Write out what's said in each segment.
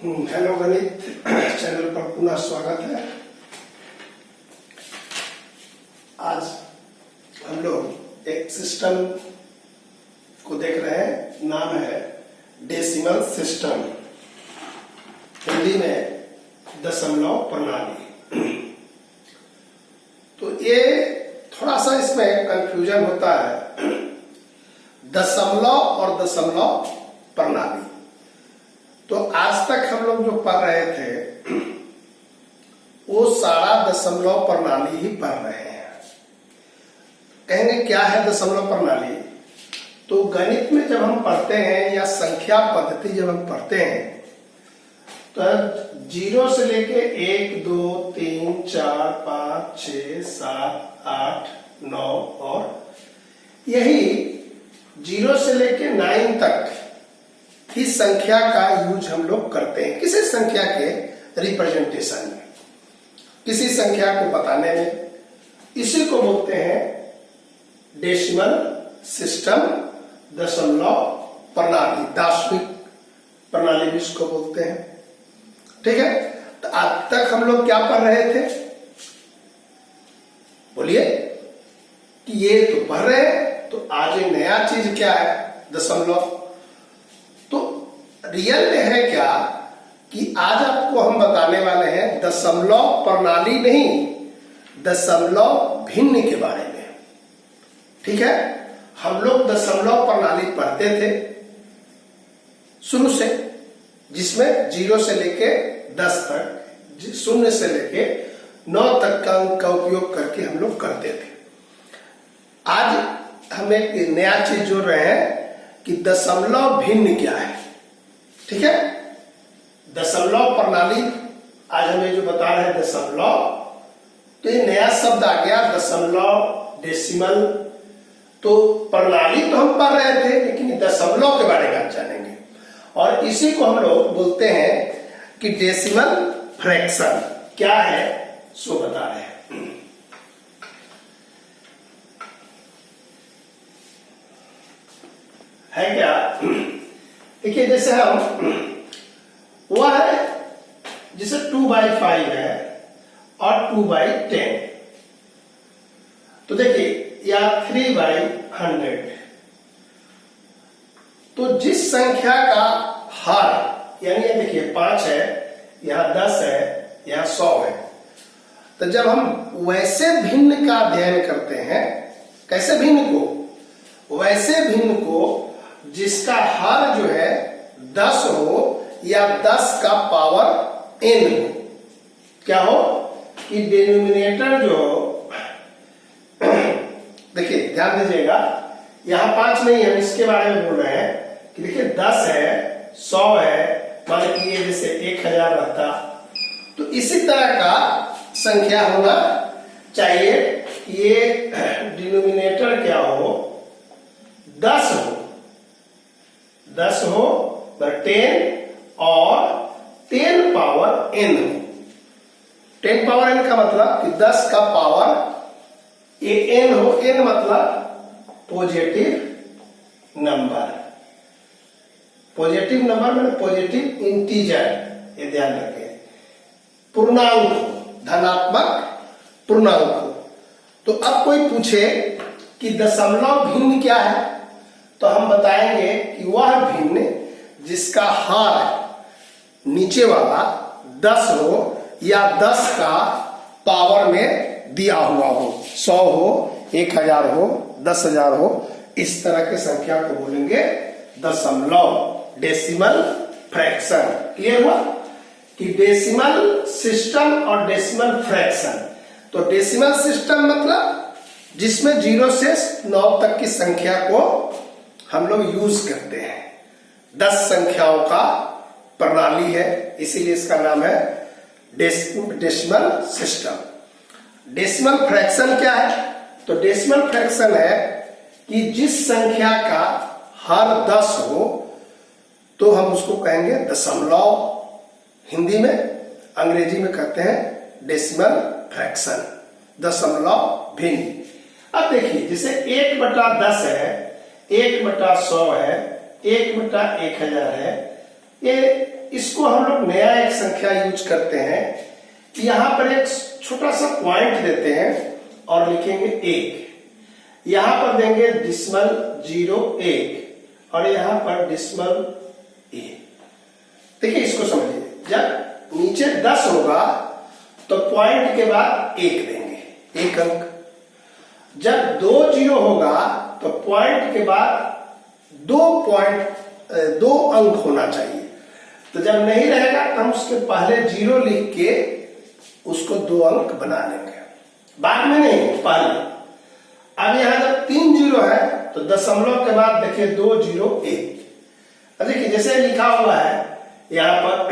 Hello गणित channel पर पुनः स्वागत है। आज हम लोग एक सिस्टम को देख रहे हैं, नाम है डेसिमल सिस्टम, हिंदी में दशमलव प्रणाली। तो ये थोड़ा सा इसमें कंफ्यूजन होता है, दशमलव और दशमलव प्रणाली। तो आज तक हम लोग जो पढ़ रहे थे वो सारा दशमलव प्रणाली ही पढ़ रहे हैं। कहेंगे क्या है दशमलव प्रणाली? तो गणित में जब हम पढ़ते हैं या संख्या पद्धति जब हम पढ़ते हैं तो 0 से लेके 1, 2, 3, 4, 5, 6, 7, 8, 9 और यही 0 से लेके 9 तक इस संख्या का यूज हम लोग करते हैं किसी संख्या के रिप्रेजेंटेशन में, किसी संख्या को बताने में। इसी को बोलते हैं डेसिमल सिस्टम, दशमलव प्रणाली, दार्शनिक प्रणाली भी इसको बोलते हैं। ठीक है, तो आज तक हम लोग क्या पढ़ रहे थे? बोलिए कि ये तो पढ़ रहे हैं, तो आज एक नया चीज क्या है? दशमलव। तो रियल में है क्या कि आज आपको हम बताने वाले हैं दशमलव प्रणाली नहीं, दशमलव भिन्न के बारे में। ठीक है, हम लोग दशमलव प्रणाली पढ़ते थे शुरू से, जिसमें 0 से लेके 10 तक, 0 से लेके 9 तक का अंक का उपयोग करके हम लोग करते थे। आज हम एक नया चीज जोड़ रहे हैं कि दशमलव भिन्न क्या है। ठीक है, दशमलव प्रणाली आज हमें जो बता रहे हैं दशमलव, तो ये नया शब्द आ गया दशमलव, डेसिमल। तो प्रणाली तो हम पढ़ रहे थे, लेकिन दशमलव के बारे में आप जानेंगे, और इसी को हम लोग बोलते हैं कि डेसिमल फ्रैक्शन क्या है सो बता रहे हैं। है क्या? देखिए, जैसे हम वह है जैसे 2/5 है और 2/10, तो देखिए या 3/100। तो जिस संख्या का हर, यानी ये देखिए 5 है, यहां 10 है, यहां 100 है, तो जब हम वैसे भिन्न का अध्ययन करते हैं, कैसे भिन्न को? वैसे भिन्न को जिसका हर जो है 10 हो या 10 का पावर n हो। क्या हो कि डिनोमिनेटर जो हो, देखिए ध्यान दीजिएगा, यहां 5 नहीं है, हम इसके बारे में बोल रहे हैं कि देखिए 10 है, 100 है, मान लीजिए जैसे 1000 रहता, तो इसी तरह का संख्या होना चाहिए। ये डिनोमिनेटर क्या हो? 10 हो, 10 हो, 10 और 10 पावर n हो। 10 पावर n का मतलब कि 10 का पावर ये n हो, n मतलब पॉजिटिव नंबर। पॉजिटिव नंबर मतलब पॉजिटिव इंटीजर, ये ध्यान रखें। पूर्णांक हो, धनात्मक पूर्णांक हो। तो अब कोई पूछे कि दशमलव भिन्न क्या है, तो हम बताएंगे कि वह भिन्न जिसका हर नीचे वाला 10 हो या 10 का पावर में दिया हुआ हो, 100 हो, 1000 हो, 10,000 हो, इस तरह के संख्या को बोलेंगे दशमलव, डेसिमल फ्रैक्शन। क्लियर हुआ कि डेसिमल सिस्टम और डेसिमल फ्रैक्शन। तो डेसिमल सिस्टम मतलब जिसमें 0 से 9 तक की संख्या को हम लोग यूज करते हैं, 10 संख्याओं का प्रणाली है, इसीलिए इसका नाम है डेसिमल सिस्टम। डेसिमल फ्रैक्शन क्या है? तो डेसिमल फ्रैक्शन है कि जिस संख्या का हर 10 हो तो हम उसको कहेंगे दशमलव, हिंदी में, अंग्रेजी में कहते हैं डेसिमल फ्रैक्शन, दशमलव भिन्न। अब देखिए, जैसे 1/10 है, 1/100 है, 1/1000 है, ये इसको हम लोग नया एक संख्या यूज करते हैं कि यहां पर एक छोटा सा पॉइंट देते हैं और लिखेंगे 1, यहां पर देंगे डिसिमल 0.1 और यहां पर डिसिमल 1। देखिए इसको समझिए, जब नीचे 10 होगा तो पॉइंट के बाद 1 देंगे, 1 अंक। जब 2 0 होगा तो पॉइंट के बाद 2 अंक होना चाहिए। तो जब नहीं रहेगा तो हम उसके पहले 0 लिख के उसको 2 अंक बना लेंगे, बाद में नहीं, पहले। अब यहां जब 3 0 है तो दशमलव के बाद देखिए 2 0 1। देखिए जैसे लिखा हुआ है यहां पर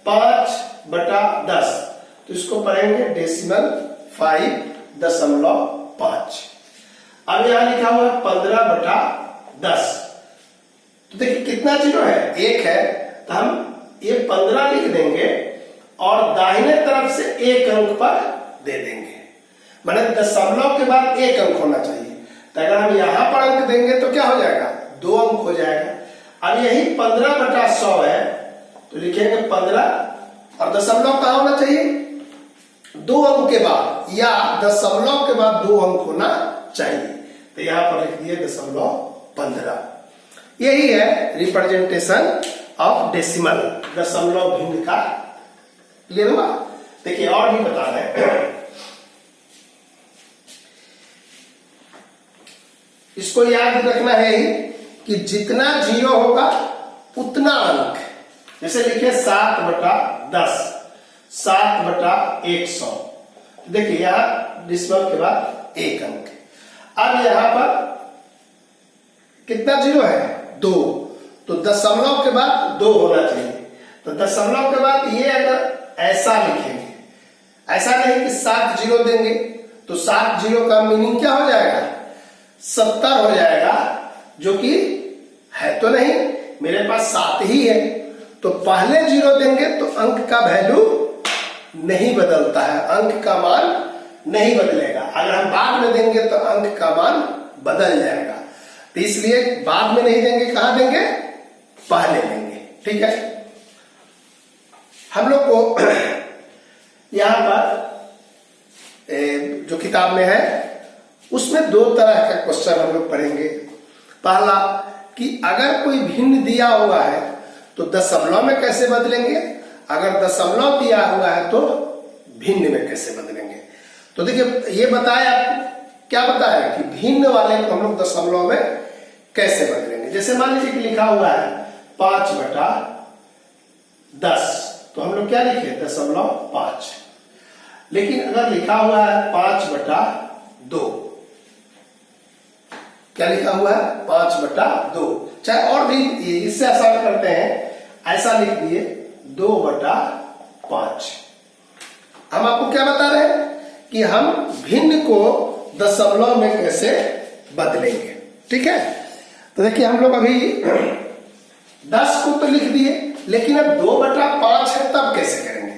5/10, तो इसको पढ़ेंगे डेसिमल 5.5। अब यहां लिखा हुआ है 15/10, तो देखिए कितना 0 है, 1 है, तो हम ये 15 लिख देंगे और दाहिने तरफ से 1 अंक पर दे देंगे, माने दशमलव के बाद 1 अंक होना चाहिए। तो अगर हम यहां पर अंक देंगे तो क्या हो जाएगा, 2 अंक हो जाएगा। अब यही 15/100 है, तो लिखेंगे 15 और दशमलव कहां होना चाहिए, 2 अंक के बाद, या दशमलव के बाद 2 अंक होना चाहिए। तो यहां पर लिख दिए 0.15। यही है रिप्रेजेंटेशन ऑफ डेसिमल, दशमलव भिन्न का। क्लियर हुआ? देखिए और भी बता रहे हैं, इसको याद रखना है कि जितना 0 होगा उतना अंक। जैसे लिखे 7/10, 7/100। देखिए यहां डिसिमल के बाद 1 अंक। अब यहां पर कितना 0 है, 2, तो दशमलव के बाद 2 होना चाहिए। तो दशमलव के बाद ये अगर ऐसा लिखेंगे, ऐसा नहीं कि 7 0 देंगे, तो 7 0 का मीनिंग क्या हो जाएगा, 70 हो जाएगा, जो कि है तो नहीं, मेरे पास 7 ही है। तो पहले 0 देंगे तो अंक का वैल्यू नहीं बदलता है, अंक का मान नहीं बदलेगा। अगर हम बाद में देंगे तो अंक का मान बदल जाएगा, तो इसलिए बाद में नहीं देंगे, कहां देंगे, पहले देंगे। ठीक है, हम लोग को यहां पर जो किताब में है उसमें 2 तरह का क्वेश्चन हम लोग पढ़ेंगे। पहला कि अगर कोई भिन्न दिया हुआ है तो दशमलव में कैसे बदलेंगे, अगर दशमलव दिया हुआ है तो भिन्न में कैसे बदलेंगे। तो देखिए ये बताया, क्या बताया कि भिन्न वाले को हम लोग दशमलव में कैसे बदलेंगे। जैसे मान लीजिए कि लिखा हुआ है 5/10, तो हम लोग क्या लिखे, 0.5। लेकिन अगर लिखा हुआ है 5/2, क्या लिखा हुआ है, 5/2, चाहे और भी इससे आसान करते हैं, ऐसा लिख दिए 2/5। हम आपको क्या बता रहे हैं कि हम भिन्न को दशमलव में कैसे बदलेंगे। ठीक है, तो देखिए हम लोग अभी 10 को तो लिख दिए, लेकिन अब 2/5 है, तब कैसे करेंगे।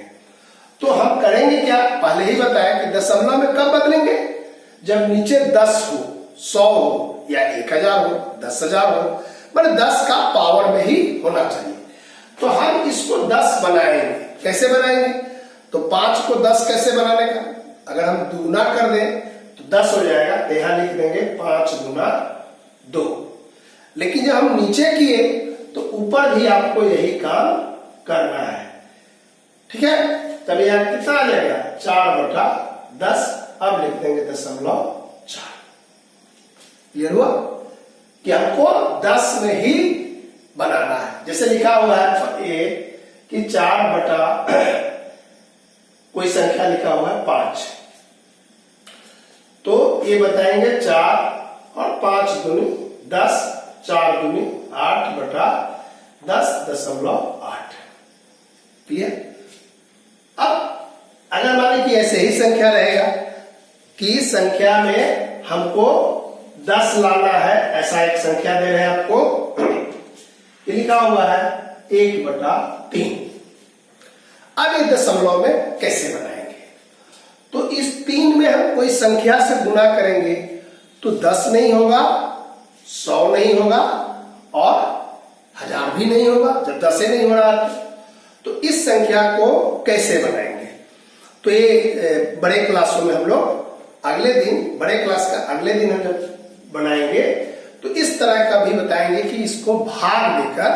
तो हम करेंगे क्या, पहले ही बताया कि दशमलव में कब बदलेंगे, जब नीचे 10 हो, 100 हो, या 1000 हो, 10,000 हो, मतलब 10 का पावर में ही होना चाहिए। तो हम इसको 10 बनाएंगे, कैसे बनाएंगे, तो 5 को 10 कैसे बनाने का, अगर हम दुगुना कर दें तो 10 हो जाएगा, तो यहां लिख देंगे 5 गुना 2। लेकिन जब हम नीचे किए तो ऊपर भी आपको यही काम करना है। ठीक है, तब यहां कितना आ जाएगा, 4/10। अब लिख देंगे 0.4। क्लियर हुआ कि हमको 10 में ही बनाना है। जैसे लिखा हुआ है ए कि 4/ कोई संख्या लिखा हुआ है 5, तो ये बताएंगे 4 और 5 दूनी 10, 4 दूनी 8/10.8। क्लियर। अब अगर माने कि ऐसे ही संख्या रहेगा कि संख्या में हमको 10 लाना है, ऐसा एक संख्या दे रहे हैं आपको, ये लिखा हुआ है 1/3। अब ये दशमलव में कैसे बनाएंगे, तो इस 3 में हम कोई संख्या से गुणा करेंगे तो 10 नहीं होगा, 100 नहीं होगा और 1000 भी नहीं होगा जब 10 ही नहीं हो रहा। तो इस संख्या को कैसे बनाएंगे, तो ये बड़े क्लासों में हम लोग अगले दिन, बड़े क्लास का अगले दिन हम जब बनाएंगे तो इस तरह का भी बताएंगे कि इसको भाग देकर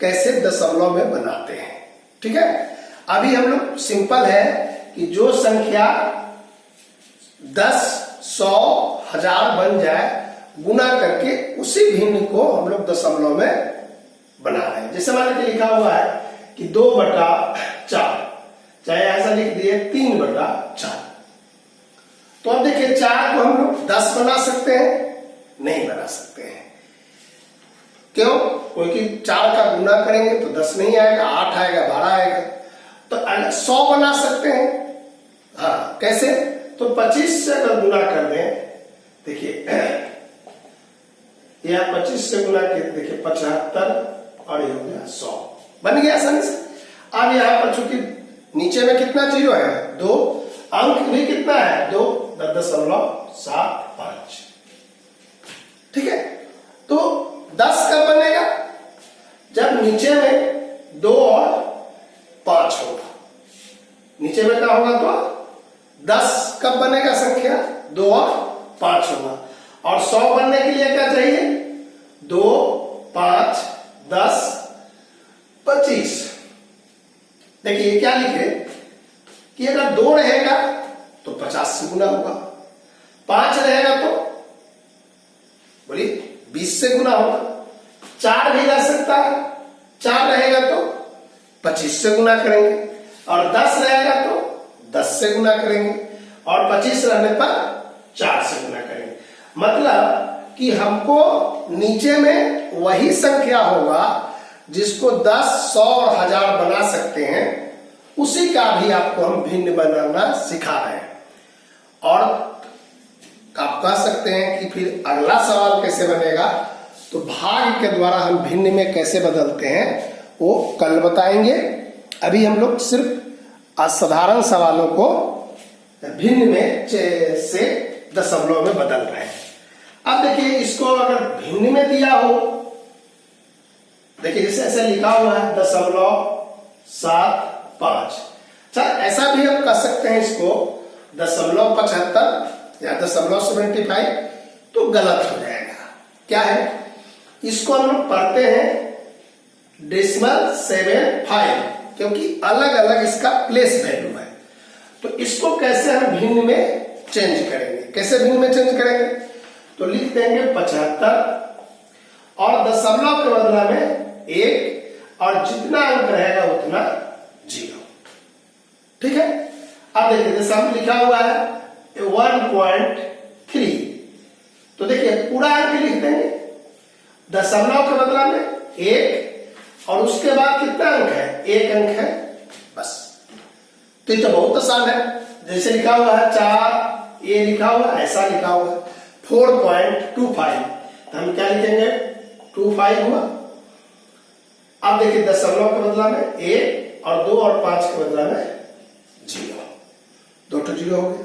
कैसे दशमलव में बनाते हैं। ठीक है, अभी हम लोग सिंपल है कि जो संख्या 10, 100, 1000 बन जाए, गुना करके उसी भिन्न को हम लोग दशमलव में बना रहे हैं। जैसे मान के लिखा हुआ है कि 2/4, चाहे ऐसा लिख दिए 3/4। तो अब देखिए 4 को हम लोग 10 बना सकते हैं, नहीं बना सकते हैं। क्यों? क्योंकि 4 का गुना करेंगे तो 10 नहीं आएगा, 8 आएगा, 12 आएगा। तो 100 बना सकते हैं। हाँ, कैसे? तो 25 से अगर गुना कर दें, देखिए यह 25 से गुना किए, देखिए 75 और ये हो गया 100, बन गया आसानी से। अब यहाँ पर चूंकि नीचे में कितना 0 है, 2, अंक भी कितना है 2.75। ठीक है, तो 10 कब बनेगा? जब नीचे में 2 और 5 होगा। नीचे में क्या होगा तो 10 कब बनेगा संख्या? 2 और 5 होगा। और 100 बनने के लिए क्या चाहिए? 2, 5, 10, 25। देखिए क्या लिखे कि अगर 2 रहेगा तो 50 से गुना होगा, 5 रहेगा तो बोलिए 20 से गुना होगा, 4 भी रह सकता है, 4 रहेगा तो 25 से गुना करेंगे, और 10 रहेगा तो 10 से गुना करेंगे, और 25 रहने पर 4 से गुना करेंगे। मतलब कि हमको नीचे में वही संख्या होगा जिसको 10, 100 और 1000 बना सकते हैं, उसी का भी आपको हम भिन्न बनाना सिखा रहे हैं। और आप कह सकते हैं कि फिर अगला सवाल कैसे बनेगा, तो भाग के द्वारा हम भिन्न में कैसे बदलते हैं वो कल बताएंगे। अभी हम लोग सिर्फ असाधारण सवालों को भिन्न में से दशमलव में बदल रहे हैं। अब देखिए इसको अगर भिन्न में दिया हो, देखिए जैसे ऐसे लिखा हुआ है 0.75। अच्छा, ऐसा भी हम कह सकते हैं इसको 0.75 या 0.75, तो गलत हो जाएगा। क्या है? इसको हम लोग पढ़ते हैं 0.75, क्योंकि अलग अलग इसका प्लेस वैल्यू है। तो इसको कैसे हम भिन्न में चेंज करेंगे? कैसे भिन्न में चेंज करेंगे? तो लिख देंगे 75 और दशमलव के बदला में 1, और जितना अंक रहेगा उतना 0। ठीक है, अब देखिए जैसे हम लिखा हुआ है 1.3, तो देखिए पूरा अंक लिख देंगे, दशमलव के बदला में 1, और उसके बाद कितना अंक है? 1 अंक है बस। तो ये तो बहुत आसान है। जैसे लिखा हुआ है 4, ये लिखा हुआ है, ऐसा लिखा हुआ है 4.25, तो हम क्या लिखेंगे? 25 हुआ। अब देखिए दशमलव के बदला में 1, और 2 और 5 के बदला में 0, 2 तो 0 हो गया।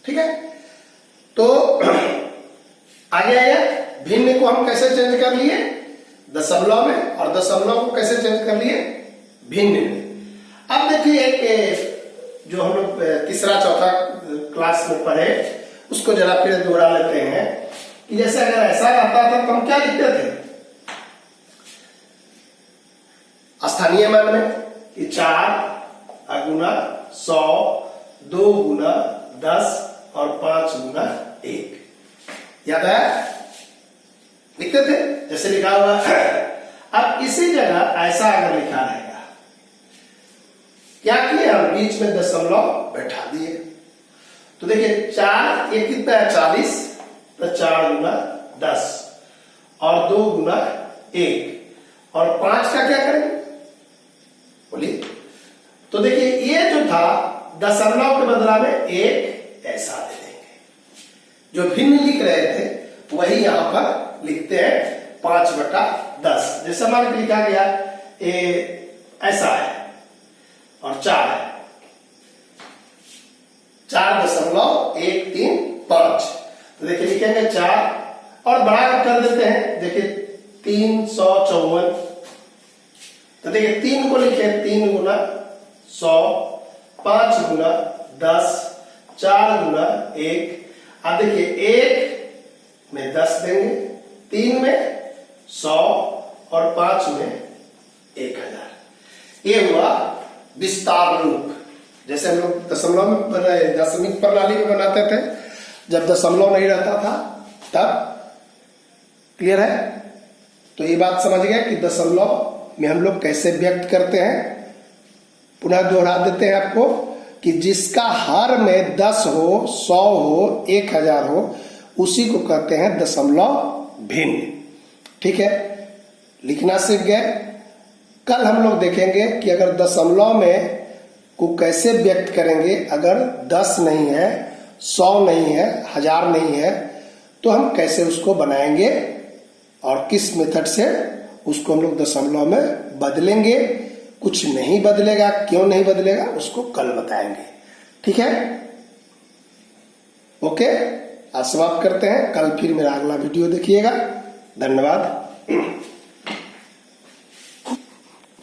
ठीक है, तो आगे आया भिन्न को हम कैसे चेंज कर लिए? दशमलव में, और दशमलव को कैसे चेंज कर लिए? भिन्न में। अब देखिए एक जो हम लोग तीसरा चौथा क्लास में पढ़े, उसको जरा फिर दोहरा लेते हैं कि जैसे अगर ऐसा रहता था तो हम क्या लिखते थे? स्थानीय मान में कि 4 गुना 100, 2 गुना 10 और 5 गुना 1, याद है? लिखते थे जैसे लिखा हुआ है। अब इसी जगह ऐसा अगर लिखा रहेगा, क्या किए हम? बीच में दशमलव बैठा दिए। तो देखिए 4, ये कितना है? 40, तो 4 गुना 10 और 2 गुना 1, और 5 का क्या करेंगे? बोलिए। तो देखिए ये जो था दशमलव के बदला में 1 ऐसा दे देंगे। जो भिन्न लिख रहे थे वही यहां पर लिखते हैं 5/10। जैसे मान के लिखा गया ऐसा है और 4 है, 4.135। तो देखिए लिखेंगे 4 और बड़ा कर देते हैं। देखिए 354, तो देखिए 3 को लिखे 3 गुना 100, 5 गुना 10, 4 गुना 1। अब देखिए 1 में 10 देंगे, 3 में 100 और 5 में 1000। ये हुआ विस्तार रूप। जैसे हम लोग दशमलव में दशमिक प्रणाली में बनाते थे, जब दशमलव नहीं रहता था तब। क्लियर है? तो ये बात समझ गए कि दशमलव में हम लोग कैसे व्यक्त करते हैं। पुनः दोहरा देते हैं आपको कि जिसका हर में 10 हो, 100 हो, 1000 हो, उसी को कहते हैं दशमलव भिन्न। ठीक है, लिखना सीख गए। कल हम लोग देखेंगे कि अगर दशमलव में को कैसे व्यक्त करेंगे। अगर 10 नहीं है, 100 नहीं है, 1000 नहीं है, तो हम कैसे उसको बनाएंगे और किस मेथड से उसको हम लोग दशमलव में बदलेंगे। कुछ नहीं बदलेगा, क्यों नहीं बदलेगा उसको कल बताएंगे। ठीक है, ओके, आज समाप्त करते हैं। कल फिर मेरा अगला वीडियो देखिएगा। धन्यवाद।